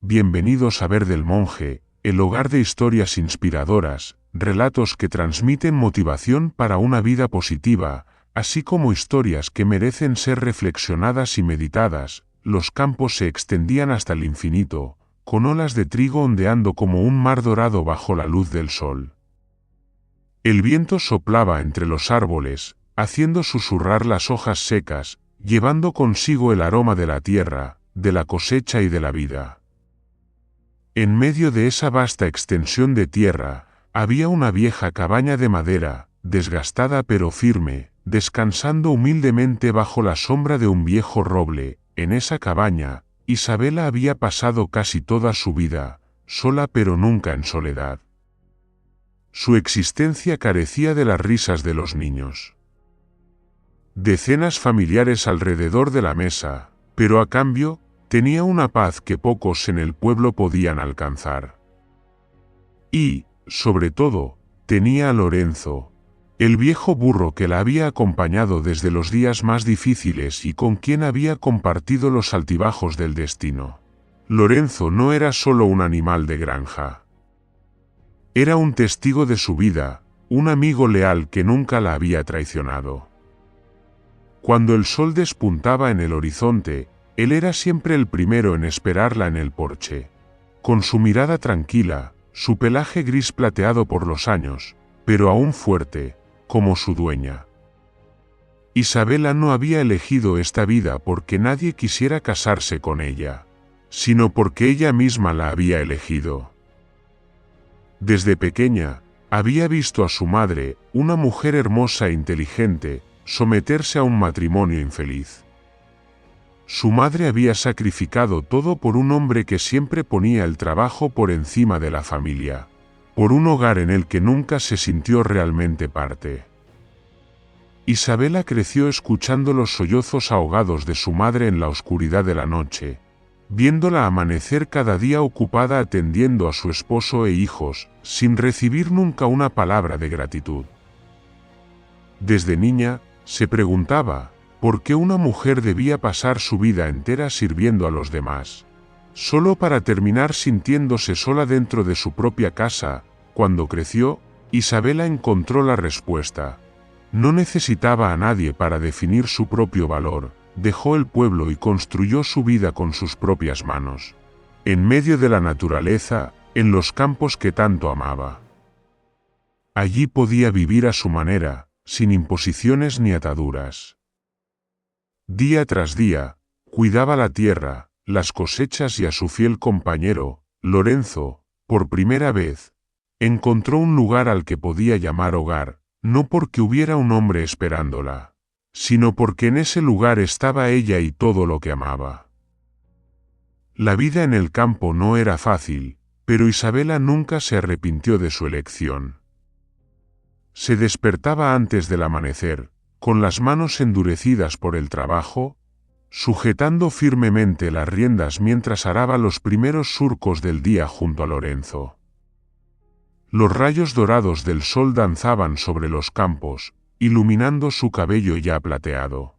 bienvenidos a Ver del Monje, el hogar de historias inspiradoras, relatos que transmiten motivación para una vida positiva, así como historias que merecen ser reflexionadas y meditadas. Los campos se extendían hasta el infinito, con olas de trigo ondeando como un mar dorado bajo la luz del sol. El viento soplaba entre los árboles, haciendo susurrar las hojas secas, llevando consigo el aroma de la tierra, de la cosecha y de la vida. En medio de esa vasta extensión de tierra, había una vieja cabaña de madera, desgastada pero firme, descansando humildemente bajo la sombra de un viejo roble. En esa cabaña, Isabela había pasado casi toda su vida, sola pero nunca en soledad. Su existencia carecía de las risas de los niños. De cenas familiares alrededor de la mesa, pero a cambio, tenía una paz que pocos en el pueblo podían alcanzar. Y, sobre todo, tenía a Lorenzo, el viejo burro que la había acompañado desde los días más difíciles y con quien había compartido los altibajos del destino. Lorenzo no era solo un animal de granja. Era un testigo de su vida, un amigo leal que nunca la había traicionado. Cuando el sol despuntaba en el horizonte, él era siempre el primero en esperarla en el porche. Con su mirada tranquila, su pelaje gris plateado por los años, pero aún fuerte, como su dueña. Isabela no había elegido esta vida porque nadie quisiera casarse con ella, sino porque ella misma la había elegido. Desde pequeña, había visto a su madre, una mujer hermosa e inteligente, someterse a un matrimonio infeliz. Su madre había sacrificado todo por un hombre que siempre ponía el trabajo por encima de la familia, por un hogar en el que nunca se sintió realmente parte. Isabela creció escuchando los sollozos ahogados de su madre en la oscuridad de la noche, viéndola amanecer cada día ocupada atendiendo a su esposo e hijos, sin recibir nunca una palabra de gratitud. Desde niña, se preguntaba, ¿por qué una mujer debía pasar su vida entera sirviendo a los demás, solo para terminar sintiéndose sola dentro de su propia casa? Cuando creció, Isabela encontró la respuesta. No necesitaba a nadie para definir su propio valor, dejó el pueblo y construyó su vida con sus propias manos, en medio de la naturaleza, en los campos que tanto amaba. Allí podía vivir a su manera, sin imposiciones ni ataduras. Día tras día, cuidaba la tierra, las cosechas y a su fiel compañero, Lorenzo, por primera vez, encontró un lugar al que podía llamar hogar, no porque hubiera un hombre esperándola, sino porque en ese lugar estaba ella y todo lo que amaba. La vida en el campo no era fácil, pero Isabela nunca se arrepintió de su elección. Se despertaba antes del amanecer, con las manos endurecidas por el trabajo, sujetando firmemente las riendas mientras araba los primeros surcos del día junto a Lorenzo. Los rayos dorados del sol danzaban sobre los campos, iluminando su cabello ya plateado.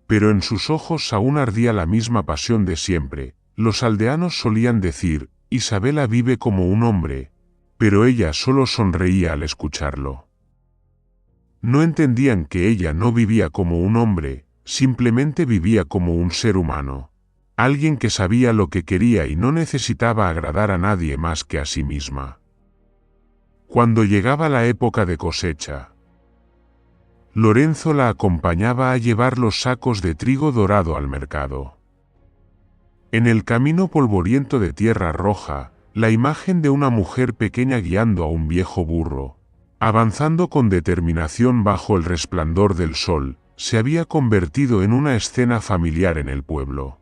Pero en sus ojos aún ardía la misma pasión de siempre. Los aldeanos solían decir, Isabela vive como un hombre, pero ella solo sonreía al escucharlo. No entendían que ella no vivía como un hombre, simplemente vivía como un ser humano. Alguien que sabía lo que quería y no necesitaba agradar a nadie más que a sí misma. Cuando llegaba la época de cosecha, Lorenzo la acompañaba a llevar los sacos de trigo dorado al mercado. En el camino polvoriento de tierra roja, la imagen de una mujer pequeña guiando a un viejo burro, avanzando con determinación bajo el resplandor del sol, se había convertido en una escena familiar en el pueblo.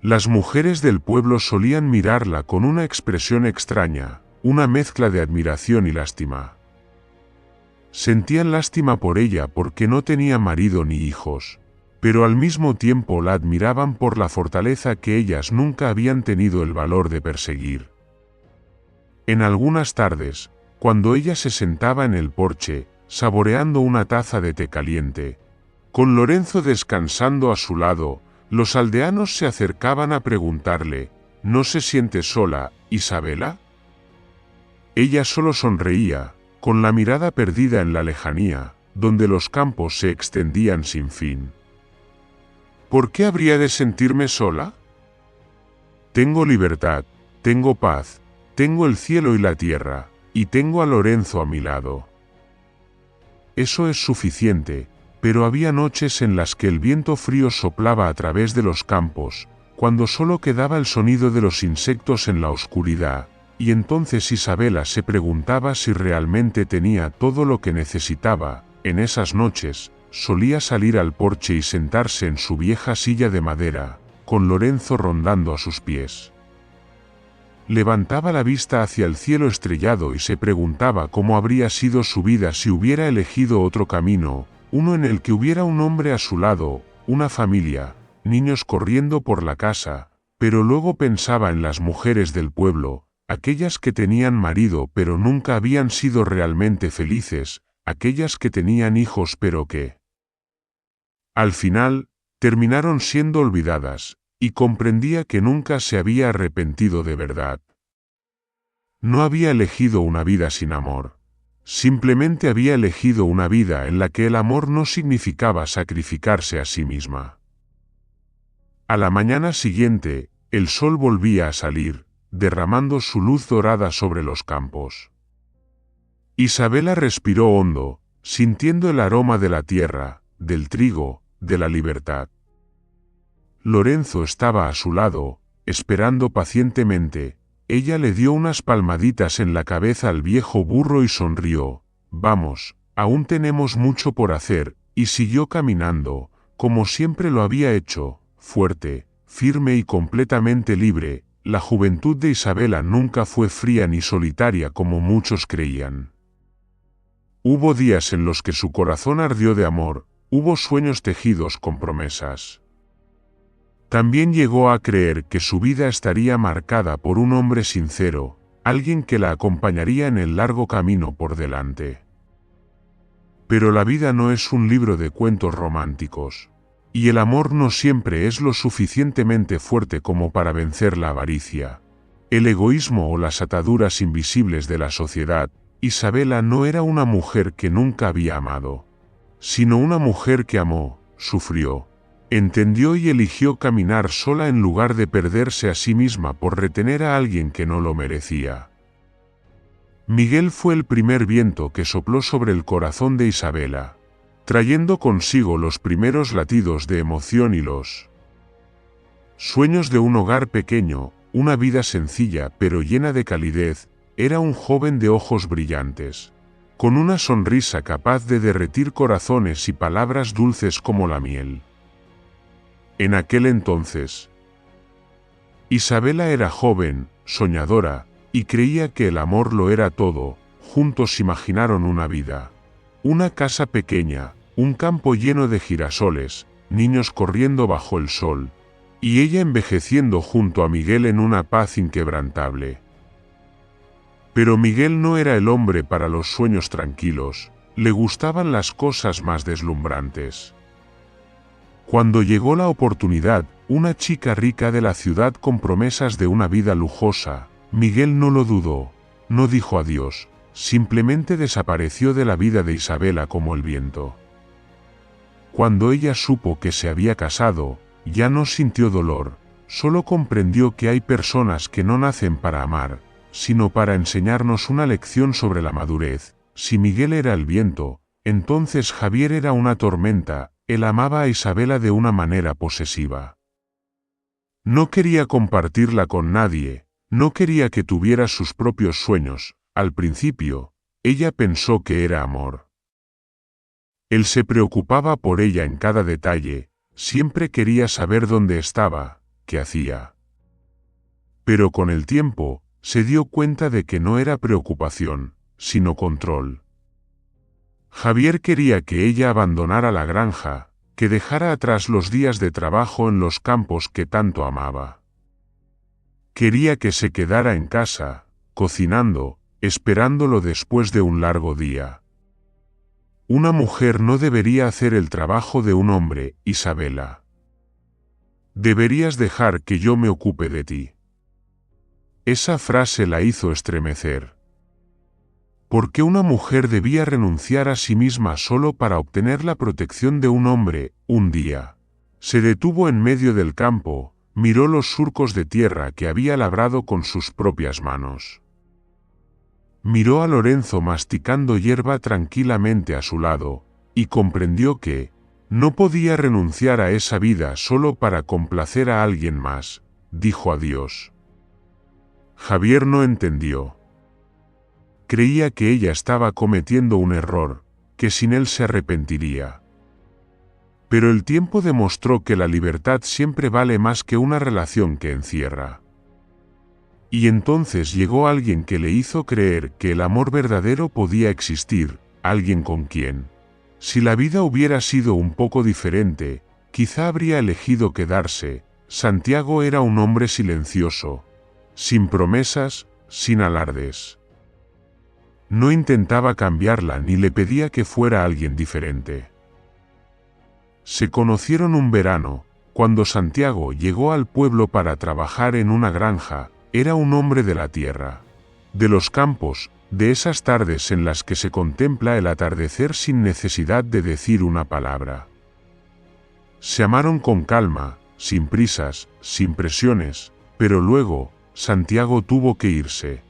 Las mujeres del pueblo solían mirarla con una expresión extraña, una mezcla de admiración y lástima. Sentían lástima por ella porque no tenía marido ni hijos, pero al mismo tiempo la admiraban por la fortaleza que ellas nunca habían tenido el valor de perseguir. En algunas tardes, cuando ella se sentaba en el porche, saboreando una taza de té caliente, con Lorenzo descansando a su lado, los aldeanos se acercaban a preguntarle, ¿No se siente sola, Isabela? Ella solo sonreía, con la mirada perdida en la lejanía, donde los campos se extendían sin fin. ¿Por qué habría de sentirme sola? Tengo libertad, tengo paz, tengo el cielo y la tierra, y tengo a Lorenzo a mi lado. Eso es suficiente, pero había noches en las que el viento frío soplaba a través de los campos, cuando solo quedaba el sonido de los insectos en la oscuridad, y entonces Isabela se preguntaba si realmente tenía todo lo que necesitaba. En esas noches, solía salir al porche y sentarse en su vieja silla de madera, con Lorenzo rondando a sus pies. Levantaba la vista hacia el cielo estrellado y se preguntaba cómo habría sido su vida si hubiera elegido otro camino, uno en el que hubiera un hombre a su lado, una familia, niños corriendo por la casa, pero luego pensaba en las mujeres del pueblo, aquellas que tenían marido pero nunca habían sido realmente felices, aquellas que tenían hijos pero que, al final, terminaron siendo olvidadas, y comprendía que nunca se había arrepentido de verdad. No había elegido una vida sin amor. Simplemente había elegido una vida en la que el amor no significaba sacrificarse a sí misma. A la mañana siguiente, el sol volvía a salir, derramando su luz dorada sobre los campos. Isabela respiró hondo, sintiendo el aroma de la tierra, del trigo, de la libertad. Lorenzo estaba a su lado, esperando pacientemente. Ella le dio unas palmaditas en la cabeza al viejo burro y sonrió. Vamos, aún tenemos mucho por hacer, y siguió caminando, como siempre lo había hecho, fuerte, firme y completamente libre. La juventud de Isabela nunca fue fría ni solitaria como muchos creían. Hubo días en los que su corazón ardió de amor, hubo sueños tejidos con promesas. También llegó a creer que su vida estaría marcada por un hombre sincero, alguien que la acompañaría en el largo camino por delante. Pero la vida no es un libro de cuentos románticos, y el amor no siempre es lo suficientemente fuerte como para vencer la avaricia, el egoísmo o las ataduras invisibles de la sociedad. Isabela no era una mujer que nunca había amado, sino una mujer que amó, sufrió, entendió y eligió caminar sola en lugar de perderse a sí misma por retener a alguien que no lo merecía. Miguel fue el primer viento que sopló sobre el corazón de Isabela, trayendo consigo los primeros latidos de emoción y los sueños de un hogar pequeño, una vida sencilla pero llena de calidez. Era un joven de ojos brillantes, con una sonrisa capaz de derretir corazones y palabras dulces como la miel. En aquel entonces, Isabela era joven, soñadora, y creía que el amor lo era todo. Juntos imaginaron una vida, una casa pequeña, un campo lleno de girasoles, niños corriendo bajo el sol, y ella envejeciendo junto a Miguel en una paz inquebrantable. Pero Miguel no era el hombre para los sueños tranquilos, le gustaban las cosas más deslumbrantes. Cuando llegó la oportunidad, una chica rica de la ciudad con promesas de una vida lujosa, Miguel no lo dudó, no dijo adiós, simplemente desapareció de la vida de Isabela como el viento. Cuando ella supo que se había casado, ya no sintió dolor, solo comprendió que hay personas que no nacen para amar, sino para enseñarnos una lección sobre la madurez. Si Miguel era el viento, entonces Javier era una tormenta. Él amaba a Isabela de una manera posesiva. No quería compartirla con nadie, no quería que tuviera sus propios sueños. Al principio, ella pensó que era amor. Él se preocupaba por ella en cada detalle, siempre quería saber dónde estaba, qué hacía. Pero con el tiempo, se dio cuenta de que no era preocupación, sino control. Javier quería que ella abandonara la granja, que dejara atrás los días de trabajo en los campos que tanto amaba. Quería que se quedara en casa, cocinando, esperándolo después de un largo día. Una mujer no debería hacer el trabajo de un hombre, Isabela. Deberías dejar que yo me ocupe de ti. Esa frase la hizo estremecer. ¿Por qué una mujer debía renunciar a sí misma solo para obtener la protección de un hombre, un día? Se detuvo en medio del campo, miró los surcos de tierra que había labrado con sus propias manos. Miró a Lorenzo masticando hierba tranquilamente a su lado, y comprendió que no podía renunciar a esa vida solo para complacer a alguien más, dijo adiós. Javier no entendió. Creía que ella estaba cometiendo un error, que sin él se arrepentiría. Pero el tiempo demostró que la libertad siempre vale más que una relación que encierra. Y entonces llegó alguien que le hizo creer que el amor verdadero podía existir, alguien con quien, si la vida hubiera sido un poco diferente, quizá habría elegido quedarse. Santiago era un hombre silencioso, sin promesas, sin alardes. No intentaba cambiarla ni le pedía que fuera alguien diferente. Se conocieron un verano, cuando Santiago llegó al pueblo para trabajar en una granja. Era un hombre de la tierra, de los campos, de esas tardes en las que se contempla el atardecer sin necesidad de decir una palabra. Se amaron con calma, sin prisas, sin presiones, pero luego, Santiago tuvo que irse.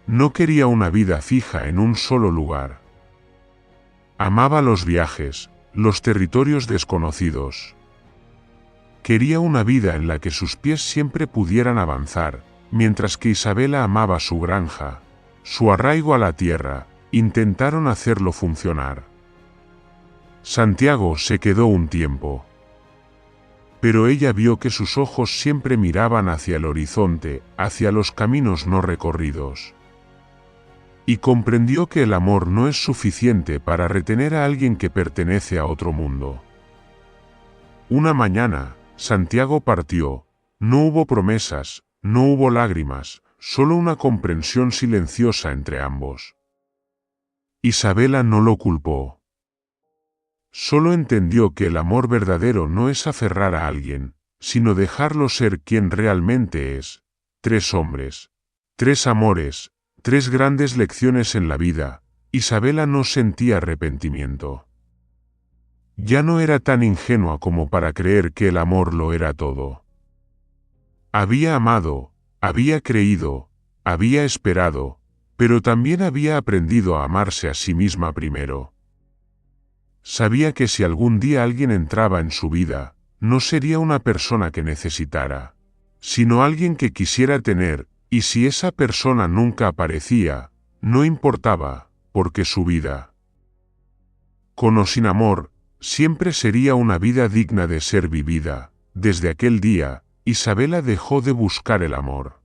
No quería una vida fija en un solo lugar. Amaba los viajes, los territorios desconocidos. Quería una vida en la que sus pies siempre pudieran avanzar, mientras que Isabela amaba su granja, su arraigo a la tierra. Intentaron hacerlo funcionar. Santiago se quedó un tiempo. Pero ella vio que sus ojos siempre miraban hacia el horizonte, hacia los caminos no recorridos. Y comprendió que el amor no es suficiente para retener a alguien que pertenece a otro mundo. Una mañana, Santiago partió. No hubo promesas, no hubo lágrimas, solo una comprensión silenciosa entre ambos. Isabela no lo culpó. Solo entendió que el amor verdadero no es aferrar a alguien, sino dejarlo ser quien realmente es. 3 hombres, 3 amores, 3 grandes lecciones en la vida. Isabela no sentía arrepentimiento. Ya no era tan ingenua como para creer que el amor lo era todo. Había amado, había creído, había esperado, pero también había aprendido a amarse a sí misma primero. Sabía que si algún día alguien entraba en su vida, no sería una persona que necesitara, sino alguien que quisiera tener, y si esa persona nunca aparecía, no importaba, porque su vida, con o sin amor, siempre sería una vida digna de ser vivida. Desde aquel día, Isabela dejó de buscar el amor.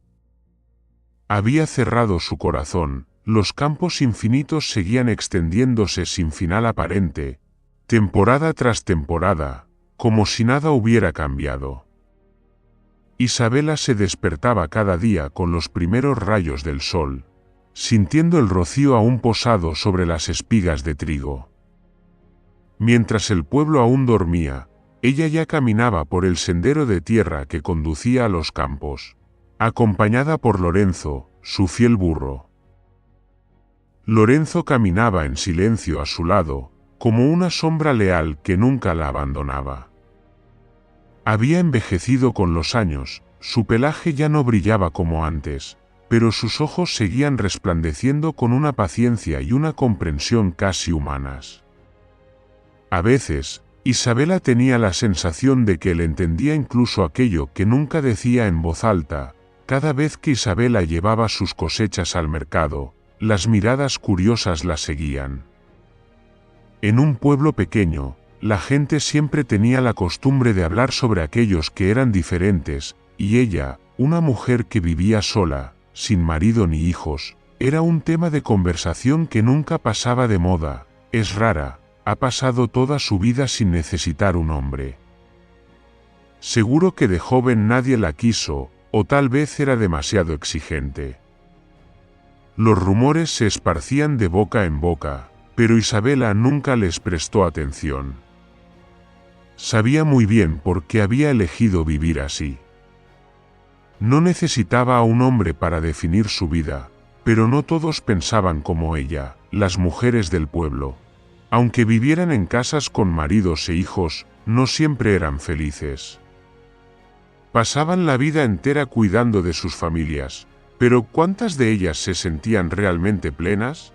Había cerrado su corazón, los campos infinitos seguían extendiéndose sin final aparente, temporada tras temporada, como si nada hubiera cambiado. Isabela se despertaba cada día con los primeros rayos del sol, sintiendo el rocío aún posado sobre las espigas de trigo. Mientras el pueblo aún dormía, ella ya caminaba por el sendero de tierra que conducía a los campos, acompañada por Lorenzo, su fiel burro. Lorenzo caminaba en silencio a su lado, como una sombra leal que nunca la abandonaba. Había envejecido con los años, su pelaje ya no brillaba como antes, pero sus ojos seguían resplandeciendo con una paciencia y una comprensión casi humanas. A veces, Isabela tenía la sensación de que él entendía incluso aquello que nunca decía en voz alta. Cada vez que Isabela llevaba sus cosechas al mercado, las miradas curiosas la seguían. En un pueblo pequeño, la gente siempre tenía la costumbre de hablar sobre aquellos que eran diferentes, y ella, una mujer que vivía sola, sin marido ni hijos, era un tema de conversación que nunca pasaba de moda. Es rara, ha pasado toda su vida sin necesitar un hombre. Seguro que de joven nadie la quiso, o tal vez era demasiado exigente. Los rumores se esparcían de boca en boca, pero Isabela nunca les prestó atención. Sabía muy bien por qué había elegido vivir así. No necesitaba a un hombre para definir su vida, pero no todos pensaban como ella, las mujeres del pueblo. Aunque vivieran en casas con maridos e hijos, no siempre eran felices. Pasaban la vida entera cuidando de sus familias, pero ¿cuántas de ellas se sentían realmente plenas?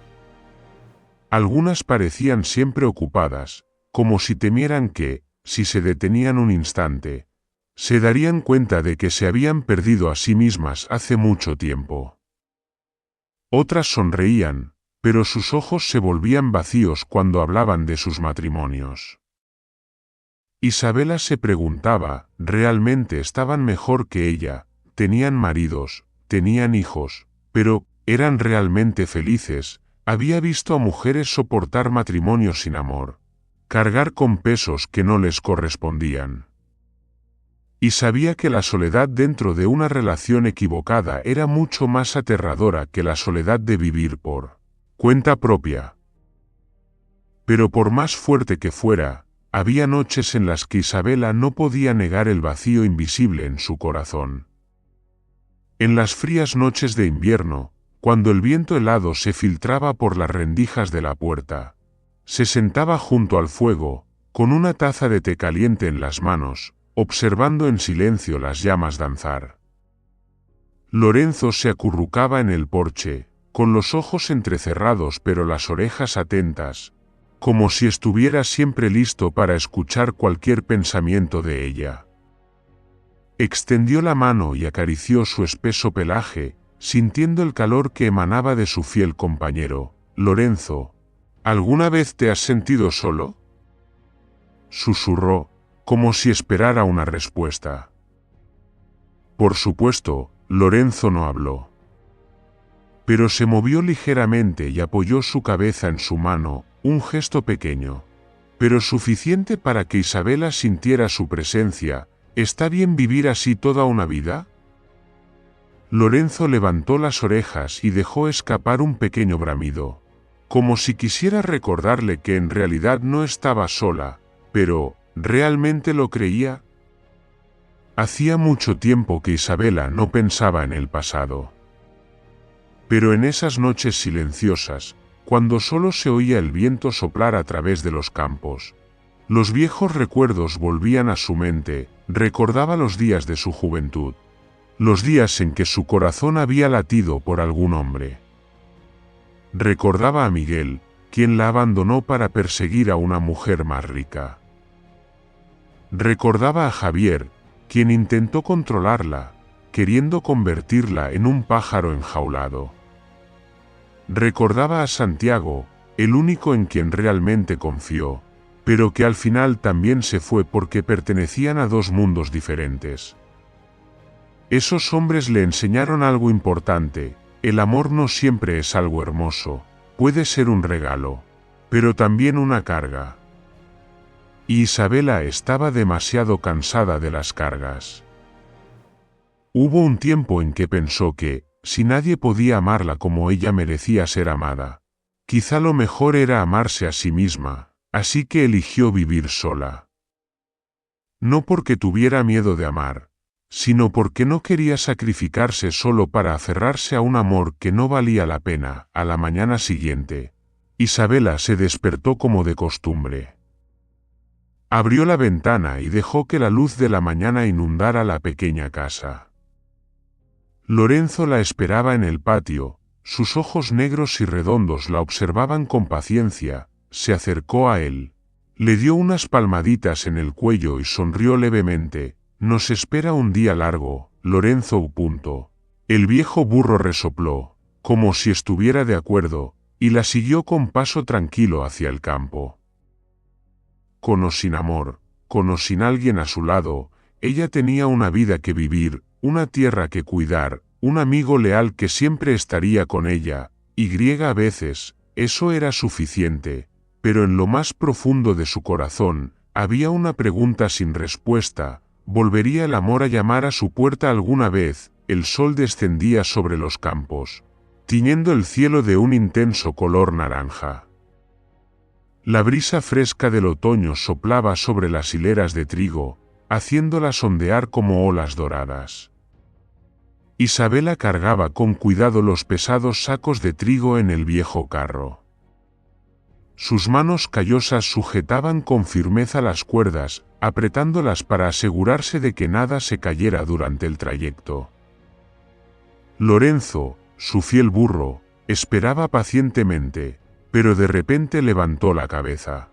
Algunas parecían siempre ocupadas, como si temieran que, si se detenían un instante, se darían cuenta de que se habían perdido a sí mismas hace mucho tiempo. Otras sonreían, pero sus ojos se volvían vacíos cuando hablaban de sus matrimonios. Isabela se preguntaba, ¿realmente estaban mejor que ella? Tenían maridos, tenían hijos, pero ¿eran realmente felices? Había visto a mujeres soportar matrimonios sin amor, cargar con pesos que no les correspondían. Y sabía que la soledad dentro de una relación equivocada era mucho más aterradora que la soledad de vivir por cuenta propia. Pero por más fuerte que fuera, había noches en las que Isabela no podía negar el vacío invisible en su corazón. En las frías noches de invierno, cuando el viento helado se filtraba por las rendijas de la puerta, se sentaba junto al fuego, con una taza de té caliente en las manos, observando en silencio las llamas danzar. Lorenzo se acurrucaba en el porche, con los ojos entrecerrados pero las orejas atentas, como si estuviera siempre listo para escuchar cualquier pensamiento de ella. Extendió la mano y acarició su espeso pelaje, sintiendo el calor que emanaba de su fiel compañero. «Lorenzo, ¿alguna vez te has sentido solo?», susurró, como si esperara una respuesta. Por supuesto, Lorenzo no habló. Pero se movió ligeramente y apoyó su cabeza en su mano, un gesto pequeño, pero suficiente para que Isabela sintiera su presencia. ¿Está bien vivir así toda una vida?». Lorenzo levantó las orejas y dejó escapar un pequeño bramido, como si quisiera recordarle que en realidad no estaba sola, pero ¿realmente lo creía? Hacía mucho tiempo que Isabela no pensaba en el pasado. Pero en esas noches silenciosas, cuando solo se oía el viento soplar a través de los campos, los viejos recuerdos volvían a su mente. Recordaba los días de su juventud, los días en que su corazón había latido por algún hombre. Recordaba a Miguel, quien la abandonó para perseguir a una mujer más rica. Recordaba a Javier, quien intentó controlarla, queriendo convertirla en un pájaro enjaulado. Recordaba a Santiago, el único en quien realmente confió, pero que al final también se fue porque pertenecían a dos mundos diferentes. Esos hombres le enseñaron algo importante: el amor no siempre es algo hermoso, puede ser un regalo, pero también una carga. Y Isabela estaba demasiado cansada de las cargas. Hubo un tiempo en que pensó que, si nadie podía amarla como ella merecía ser amada, quizá lo mejor era amarse a sí misma. Así que eligió vivir sola. No porque tuviera miedo de amar, sino porque no quería sacrificarse solo para aferrarse a un amor que no valía la pena. A la mañana siguiente, Isabela se despertó como de costumbre. Abrió la ventana y dejó que la luz de la mañana inundara la pequeña casa. Lorenzo la esperaba en el patio, sus ojos negros y redondos la observaban con paciencia. Se acercó a él, le dio unas palmaditas en el cuello y sonrió levemente. «Nos espera un día largo, Lorenzo». El viejo burro resopló, como si estuviera de acuerdo, y la siguió con paso tranquilo hacia el campo. Con o sin amor, con o sin alguien a su lado, ella tenía una vida que vivir, una tierra que cuidar, un amigo leal que siempre estaría con ella, y a veces, eso era suficiente. Pero en lo más profundo de su corazón, había una pregunta sin respuesta: ¿volvería el amor a llamar a su puerta alguna vez? El sol descendía sobre los campos, tiñendo el cielo de un intenso color naranja. La brisa fresca del otoño soplaba sobre las hileras de trigo, haciéndolas ondear como olas doradas. Isabela cargaba con cuidado los pesados sacos de trigo en el viejo carro. Sus manos callosas sujetaban con firmeza las cuerdas, apretándolas para asegurarse de que nada se cayera durante el trayecto. Lorenzo, su fiel burro, esperaba pacientemente, pero de repente levantó la cabeza.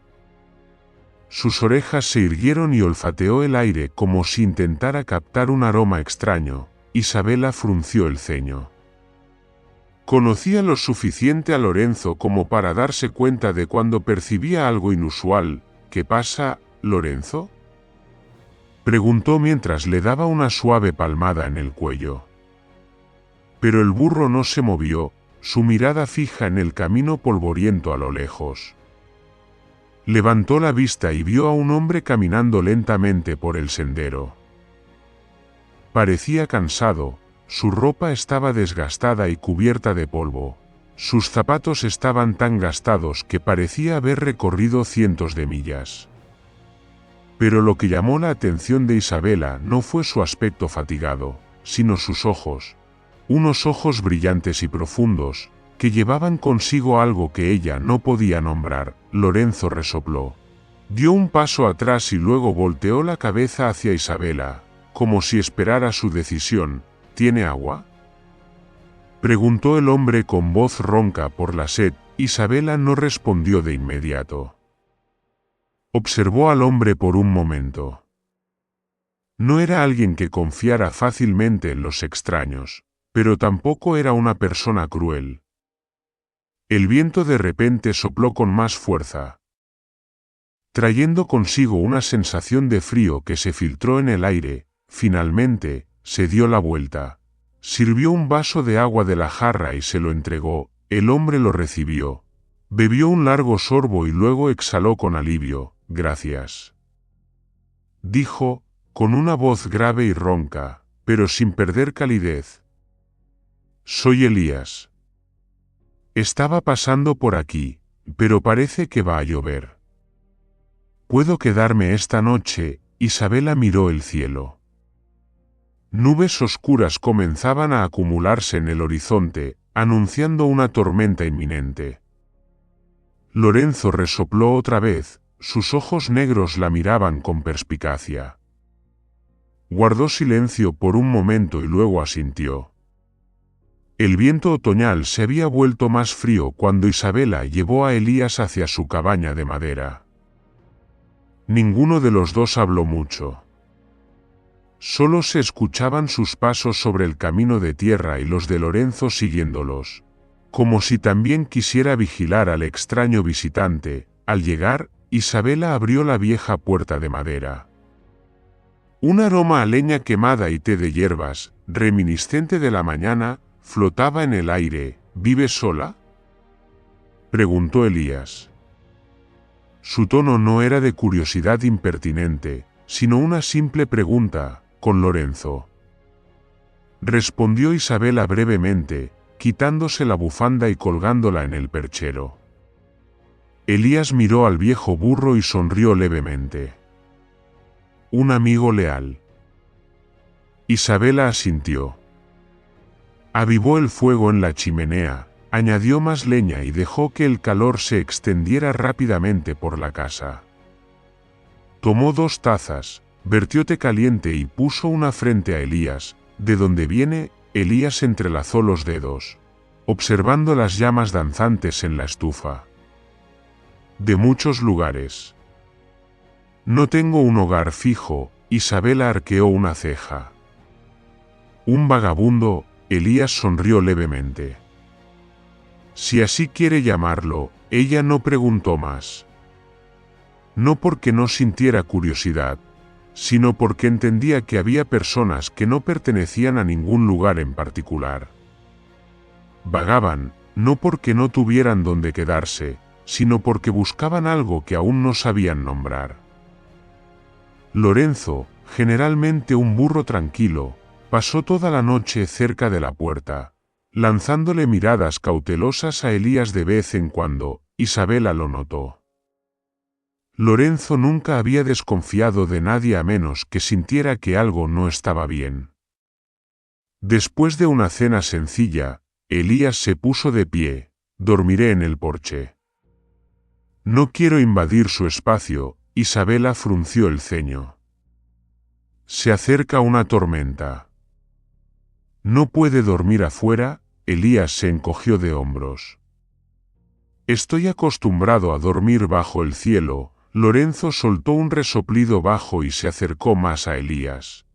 Sus orejas se irguieron y olfateó el aire como si intentara captar un aroma extraño. Isabela frunció el ceño. Conocía lo suficiente a Lorenzo como para darse cuenta de cuando percibía algo inusual. ¿Qué pasa, Lorenzo?, preguntó mientras le daba una suave palmada en el cuello. Pero el burro no se movió, su mirada fija en el camino polvoriento a lo lejos. Levantó la vista y vio a un hombre caminando lentamente por el sendero. Parecía cansado, su ropa estaba desgastada y cubierta de polvo. Sus zapatos estaban tan gastados que parecía haber recorrido cientos de millas. Pero lo que llamó la atención de Isabela no fue su aspecto fatigado, sino sus ojos. Unos ojos brillantes y profundos, que llevaban consigo algo que ella no podía nombrar. Lorenzo resopló. Dio un paso atrás y luego volteó la cabeza hacia Isabela, como si esperara su decisión. ¿Tiene agua?, preguntó el hombre con voz ronca por la sed. Isabela no respondió de inmediato. Observó al hombre por un momento. No era alguien que confiara fácilmente en los extraños, pero tampoco era una persona cruel. El viento de repente sopló con más fuerza, trayendo consigo una sensación de frío que se filtró en el aire. Finalmente, se dio la vuelta. Sirvió un vaso de agua de la jarra y se lo entregó. El hombre lo recibió. Bebió un largo sorbo y luego exhaló con alivio. «Gracias», dijo, con una voz grave y ronca, pero sin perder calidez. «Soy Elías. Estaba pasando por aquí, pero parece que va a llover. ¿Puedo quedarme esta noche?» Isabela miró el cielo. Nubes oscuras comenzaban a acumularse en el horizonte, anunciando una tormenta inminente. Lorenzo resopló otra vez, sus ojos negros la miraban con perspicacia. Guardó silencio por un momento y luego asintió. El viento otoñal se había vuelto más frío cuando Isabela llevó a Elías hacia su cabaña de madera. Ninguno de los dos habló mucho. Solo se escuchaban sus pasos sobre el camino de tierra y los de Lorenzo siguiéndolos, como si también quisiera vigilar al extraño visitante. Al llegar, Isabela abrió la vieja puerta de madera. Un aroma a leña quemada y té de hierbas, reminiscente de la mañana, flotaba en el aire. ¿Vives sola?, preguntó Elías. Su tono no era de curiosidad impertinente, sino una simple pregunta. «¿Con Lorenzo?», respondió Isabela brevemente, quitándose la bufanda y colgándola en el perchero. Elías miró al viejo burro y sonrió levemente. «Un amigo leal». Isabela asintió. Avivó el fuego en la chimenea, añadió más leña y dejó que el calor se extendiera rápidamente por la casa. Tomó 2 tazas, vertió té caliente y puso una frente a Elías. «¿De dónde viene?». Elías entrelazó los dedos, observando las llamas danzantes en la estufa. «De muchos lugares. No tengo un hogar fijo». Isabela arqueó una ceja. «¿Un vagabundo?». Elías sonrió levemente. «Si así quiere llamarlo». Ella no preguntó más. No porque no sintiera curiosidad, sino porque entendía que había personas que no pertenecían a ningún lugar en particular. Vagaban, no porque no tuvieran dónde quedarse, sino porque buscaban algo que aún no sabían nombrar. Lorenzo, generalmente un burro tranquilo, pasó toda la noche cerca de la puerta, lanzándole miradas cautelosas a Elías de vez en cuando. Isabela lo notó. Lorenzo nunca había desconfiado de nadie a menos que sintiera que algo no estaba bien. Después de una cena sencilla, Elías se puso de pie. Dormiré en el porche. No quiero invadir su espacio. Isabela frunció el ceño. Se acerca una tormenta. ¿No puede dormir afuera? Elías se encogió de hombros. Estoy acostumbrado a dormir bajo el cielo. Lorenzo soltó un resoplido bajo y se acercó más a Elías.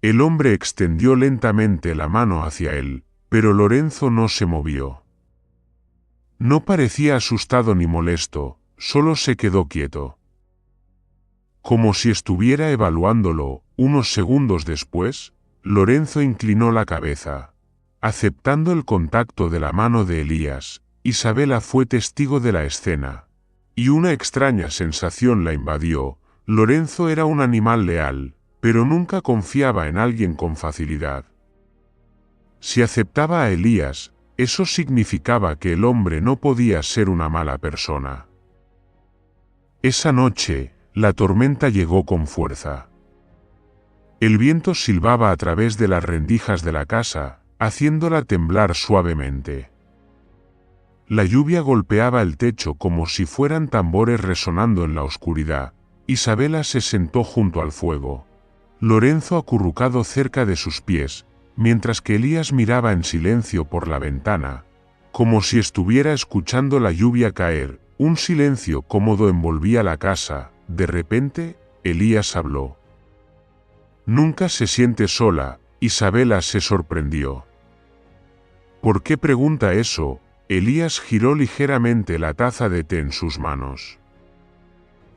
El hombre extendió lentamente la mano hacia él, pero Lorenzo no se movió. No parecía asustado ni molesto, solo se quedó quieto. Como si estuviera evaluándolo. Unos segundos después, Lorenzo inclinó la cabeza. Aceptando el contacto de la mano de Elías, Isabela fue testigo de la escena. Y una extraña sensación la invadió. Lorenzo era un animal leal, pero nunca confiaba en alguien con facilidad. Si aceptaba a Elías, eso significaba que el hombre no podía ser una mala persona. Esa noche, la tormenta llegó con fuerza. El viento silbaba a través de las rendijas de la casa, haciéndola temblar suavemente. La lluvia golpeaba el techo como si fueran tambores resonando en la oscuridad. Isabela se sentó junto al fuego. Lorenzo acurrucado cerca de sus pies, mientras que Elías miraba en silencio por la ventana, como si estuviera escuchando la lluvia caer. Un silencio cómodo envolvía la casa. De repente, Elías habló. Nunca se siente sola. Isabela se sorprendió. ¿Por qué pregunta eso? Elías giró ligeramente la taza de té en sus manos.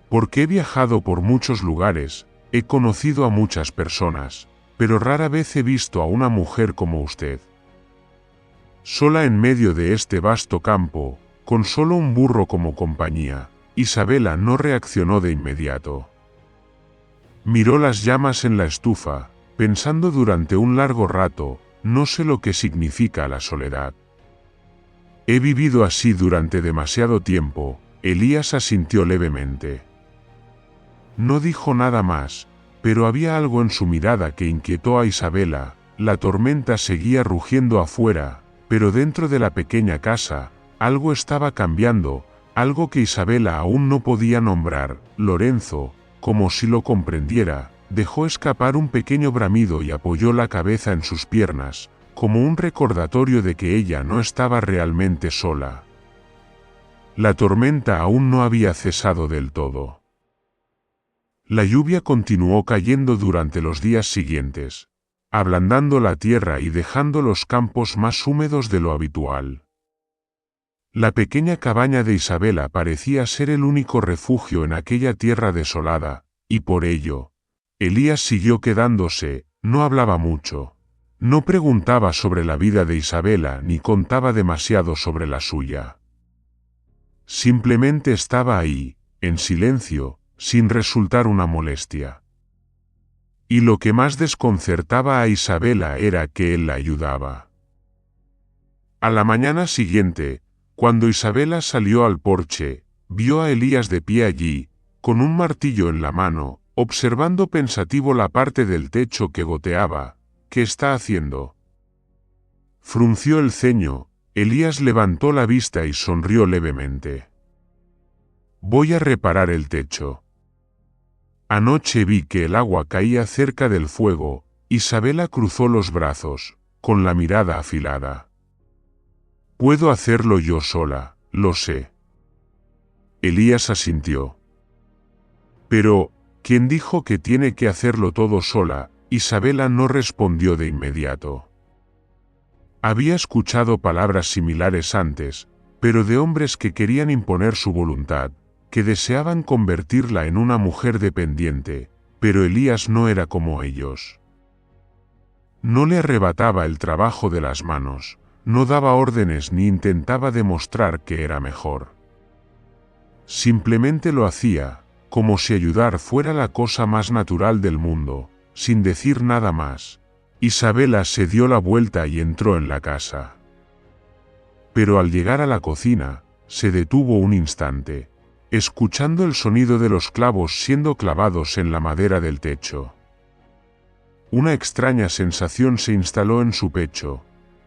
Porque he viajado por muchos lugares, he conocido a muchas personas, pero rara vez he visto a una mujer como usted. Sola en medio de este vasto campo, con solo un burro como compañía. Isabela no reaccionó de inmediato. Miró las llamas en la estufa, pensando durante un largo rato. No sé lo que significa la soledad. He vivido así durante demasiado tiempo. Elías asintió levemente. No dijo nada más, pero había algo en su mirada que inquietó a Isabela. La tormenta seguía rugiendo afuera, pero dentro de la pequeña casa, algo estaba cambiando, algo que Isabela aún no podía nombrar. Lorenzo, como si lo comprendiera, dejó escapar un pequeño bramido y apoyó la cabeza en sus piernas, como un recordatorio de que ella no estaba realmente sola. La tormenta aún no había cesado del todo. La lluvia continuó cayendo durante los días siguientes, ablandando la tierra y dejando los campos más húmedos de lo habitual. La pequeña cabaña de Isabela parecía ser el único refugio en aquella tierra desolada, y por ello, Elías siguió quedándose. No hablaba mucho. No preguntaba sobre la vida de Isabela ni contaba demasiado sobre la suya. Simplemente estaba ahí, en silencio, sin resultar una molestia. Y lo que más desconcertaba a Isabela era que él la ayudaba. A la mañana siguiente, cuando Isabela salió al porche, vio a Elías de pie allí, con un martillo en la mano, observando pensativo la parte del techo que goteaba. ¿Qué está haciendo? Frunció el ceño. Elías levantó la vista y sonrió levemente. Voy a reparar el techo. Anoche vi que el agua caía cerca del fuego. Isabela cruzó los brazos, con la mirada afilada. Puedo hacerlo yo sola, lo sé. Elías asintió. Pero, ¿quién dijo que tiene que hacerlo todo sola? Isabela no respondió de inmediato. Había escuchado palabras similares antes, pero de hombres que querían imponer su voluntad, que deseaban convertirla en una mujer dependiente, pero Elías no era como ellos. No le arrebataba el trabajo de las manos, no daba órdenes ni intentaba demostrar que era mejor. Simplemente lo hacía, como si ayudar fuera la cosa más natural del mundo, sin decir nada más. Isabela se dio la vuelta y entró en la casa. Pero al llegar a la cocina, se detuvo un instante, escuchando el sonido de los clavos siendo clavados en la madera del techo. una extraña sensación se instaló en su pecho.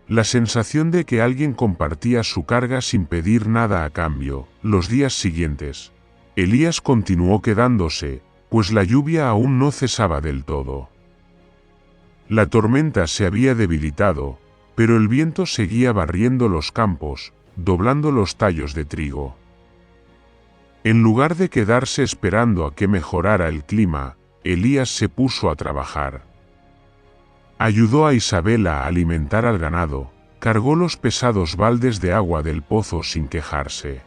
La sensación de que alguien compartía su carga sin pedir nada a cambio. Los días siguientes, Elías continuó quedándose, pues la lluvia aún no cesaba del todo. La tormenta se había debilitado, pero el viento seguía barriendo los campos, doblando los tallos de trigo. En lugar de quedarse esperando a que mejorara el clima, Elías se puso a trabajar. Ayudó a Isabela a alimentar al ganado, cargó los pesados baldes de agua del pozo sin quejarse.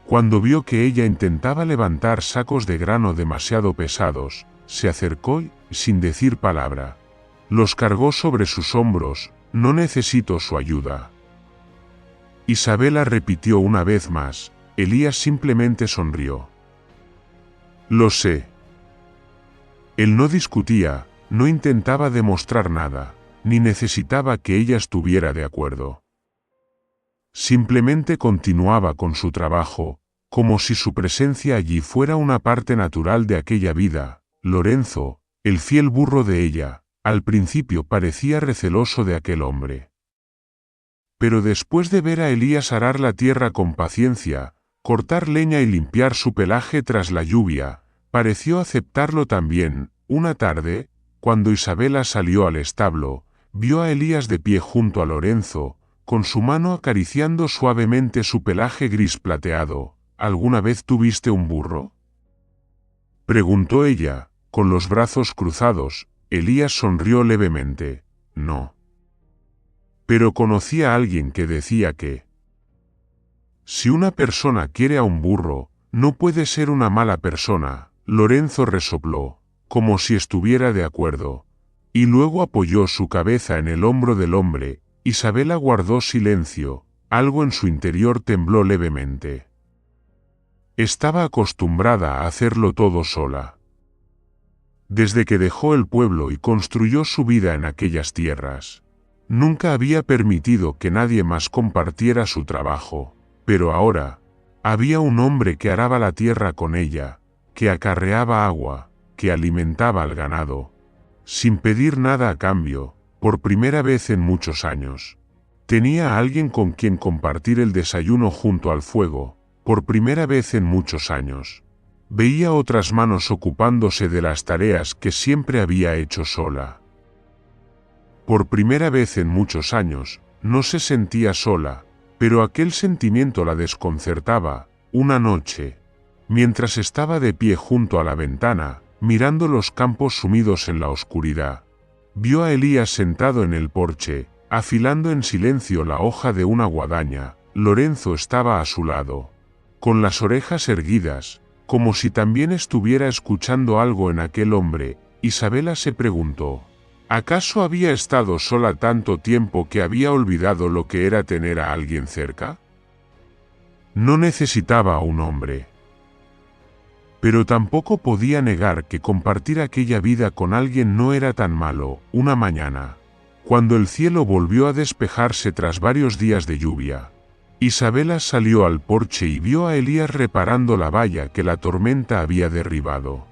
Cuando vio que ella intentaba levantar sacos de grano demasiado pesados, se acercó y, sin decir palabra, los cargó sobre sus hombros. No necesito su ayuda. Isabela repitió una vez más. Elías simplemente sonrió. Lo sé. Él no discutía, no intentaba demostrar nada, ni necesitaba que ella estuviera de acuerdo. Simplemente continuaba con su trabajo, como si su presencia allí fuera una parte natural de aquella vida. Lorenzo, el fiel burro de ella, al principio parecía receloso de aquel hombre. Pero después de ver a Elías arar la tierra con paciencia, cortar leña y limpiar su pelaje tras la lluvia, pareció aceptarlo también. Una tarde, cuando Isabela salió al establo, vio a Elías de pie junto a Lorenzo, con su mano acariciando suavemente su pelaje gris plateado. ¿Alguna vez tuviste un burro?, preguntó ella, con los brazos cruzados. Elías sonrió levemente. No. Pero conocí a alguien que decía que si una persona quiere a un burro, no puede ser una mala persona. Lorenzo resopló, como si estuviera de acuerdo, y luego apoyó su cabeza en el hombro del hombre. Isabela guardó silencio, algo en su interior tembló levemente. Estaba acostumbrada a hacerlo todo sola. Desde que dejó el pueblo y construyó su vida en aquellas tierras, nunca había permitido que nadie más compartiera su trabajo. Pero ahora, había un hombre que araba la tierra con ella, que acarreaba agua, que alimentaba al ganado, sin pedir nada a cambio. Por primera vez en muchos años, tenía a alguien con quien compartir el desayuno junto al fuego. Por primera vez en muchos años, veía otras manos ocupándose de las tareas que siempre había hecho sola. Por primera vez en muchos años, no se sentía sola, pero aquel sentimiento la desconcertaba. Una noche, mientras estaba de pie junto a la ventana, mirando los campos sumidos en la oscuridad, vio a Elías sentado en el porche, afilando en silencio la hoja de una guadaña. Lorenzo estaba a su lado, con las orejas erguidas, como si también estuviera escuchando algo en aquel hombre. Isabela se preguntó, ¿acaso había estado sola tanto tiempo que había olvidado lo que era tener a alguien cerca? No necesitaba a un hombre. Pero tampoco podía negar que compartir aquella vida con alguien no era tan malo. Una mañana, cuando el cielo volvió a despejarse tras varios días de lluvia, Isabela salió al porche y vio a Elías reparando la valla que la tormenta había derribado.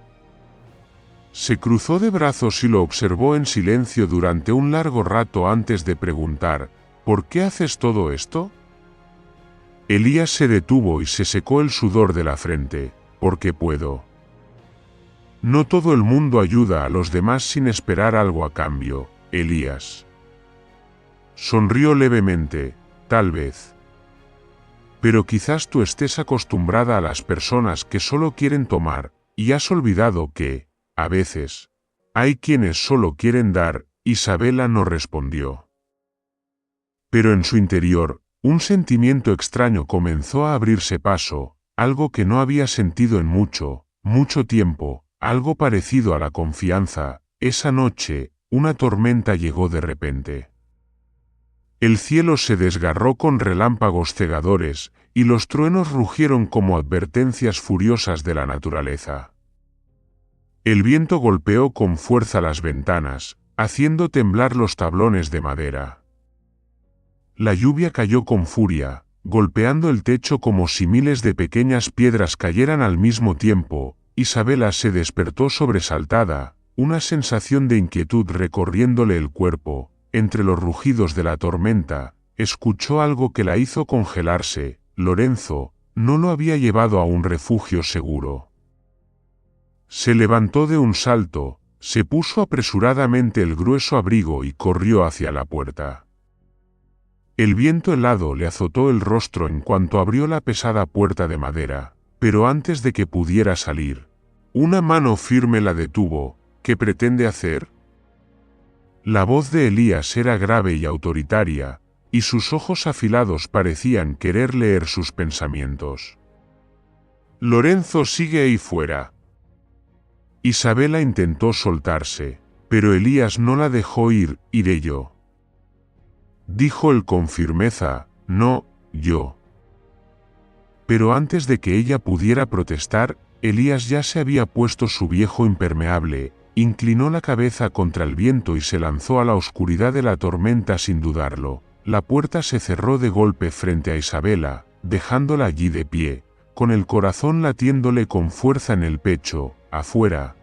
Se cruzó de brazos y lo observó en silencio durante un largo rato antes de preguntar, ¿por qué haces todo esto? Elías se detuvo y se secó el sudor de la frente. Porque puedo. No todo el mundo ayuda a los demás sin esperar algo a cambio, Elías. Sonrió levemente, tal vez. Pero quizás tú estés acostumbrada a las personas que solo quieren tomar, y has olvidado que, a veces, hay quienes solo quieren dar. Isabela no respondió. Pero en su interior, un sentimiento extraño comenzó a abrirse paso. Algo que no había sentido en mucho tiempo, algo parecido a la confianza. Esa noche, una tormenta llegó de repente. El cielo se desgarró con relámpagos cegadores, y los truenos rugieron como advertencias furiosas de la naturaleza. El viento golpeó con fuerza las ventanas, haciendo temblar los tablones de madera. La lluvia cayó con furia, golpeando el techo como si miles de pequeñas piedras cayeran al mismo tiempo. Isabela se despertó sobresaltada. una sensación de inquietud recorriéndole el cuerpo. Entre los rugidos de la tormenta, escuchó algo que la hizo congelarse. Lorenzo no lo había llevado a un refugio seguro. Se levantó de un salto, se puso apresuradamente el grueso abrigo y corrió hacia la puerta. El viento helado le azotó el rostro en cuanto abrió la pesada puerta de madera, pero antes de que pudiera salir, una mano firme la detuvo. ¿Qué pretende hacer? La voz de Elías era grave y autoritaria, y sus ojos afilados parecían querer leer sus pensamientos. Lorenzo, sigue ahí fuera. Isabela intentó soltarse, pero Elías no la dejó ir. Iré yo. Dijo él con firmeza. No, yo. Pero antes de que ella pudiera protestar, Elías ya se había puesto su viejo impermeable, inclinó la cabeza contra el viento y se lanzó a la oscuridad de la tormenta sin dudarlo. La puerta se cerró de golpe frente a Isabela, dejándola allí de pie, con el corazón latiéndole con fuerza en el pecho. Afuera,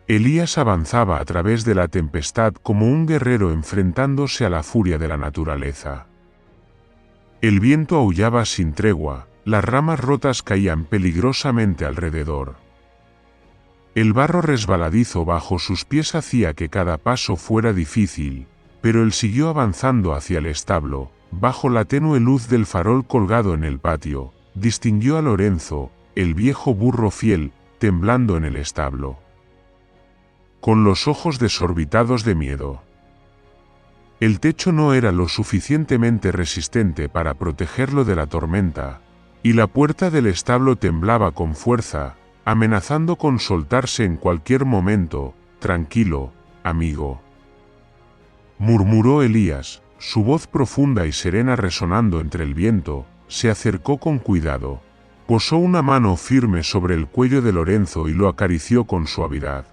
Elías avanzaba a través de la tempestad como un guerrero enfrentándose a la furia de la naturaleza. El viento aullaba sin tregua, las ramas rotas caían peligrosamente alrededor. El barro resbaladizo bajo sus pies hacía que cada paso fuera difícil, pero él siguió avanzando hacia el establo. Bajo la tenue luz del farol colgado en el patio, distinguió a Lorenzo, el viejo burro fiel, temblando en el establo, con los ojos desorbitados de miedo. El techo no era lo suficientemente resistente para protegerlo de la tormenta, y la puerta del establo temblaba con fuerza, amenazando con soltarse en cualquier momento. Tranquilo, amigo, murmuró Elías, su voz profunda y serena resonando entre el viento. Se acercó con cuidado, posó una mano firme sobre el cuello de Lorenzo y lo acarició con suavidad.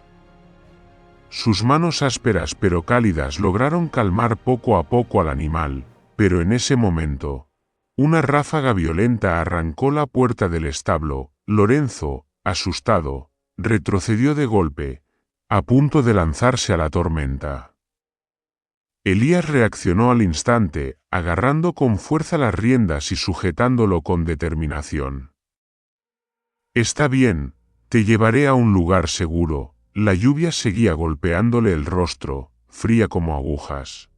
Sus manos ásperas pero cálidas lograron calmar poco a poco al animal, pero en ese momento, una ráfaga violenta arrancó la puerta del establo. Lorenzo, asustado, retrocedió de golpe, a punto de lanzarse a la tormenta. Elías reaccionó al instante, agarrando con fuerza las riendas y sujetándolo con determinación. Está bien, te llevaré a un lugar seguro. La lluvia seguía golpeándole el rostro, fría como agujas.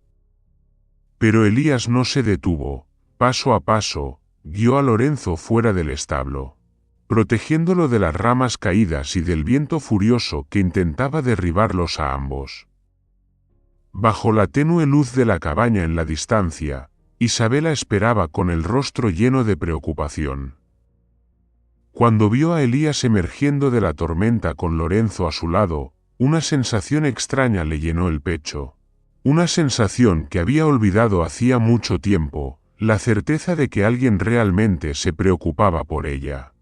Pero Elías no se detuvo. Paso a paso, guió a Lorenzo fuera del establo, protegiéndolo de las ramas caídas y del viento furioso que intentaba derribarlos a ambos. Bajo la tenue luz de la cabaña en la distancia, Isabela esperaba con el rostro lleno de preocupación. Cuando vio a Elías emergiendo de la tormenta con Lorenzo a su lado, una sensación extraña le llenó el pecho. Una sensación que había olvidado hacía mucho tiempo, la certeza de que alguien realmente se preocupaba por ella.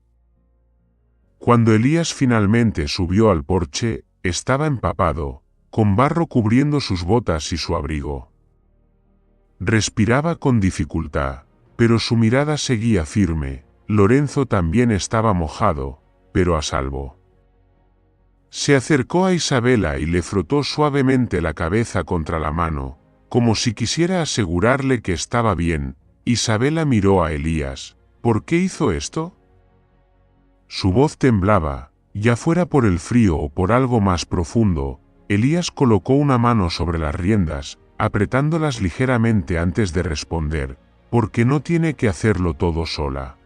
Cuando Elías finalmente subió al porche, estaba empapado, con barro cubriendo sus botas y su abrigo. Respiraba con dificultad, pero su mirada seguía firme. Lorenzo también estaba mojado, pero a salvo. Se acercó a Isabela y le frotó suavemente la cabeza contra la mano, como si quisiera asegurarle que estaba bien. Isabela miró a Elías. ¿Por qué hizo esto? Su voz temblaba, ya fuera por el frío o por algo más profundo. Elías colocó una mano sobre las riendas, apretándolas ligeramente antes de responder, porque no tiene que hacerlo todo sola.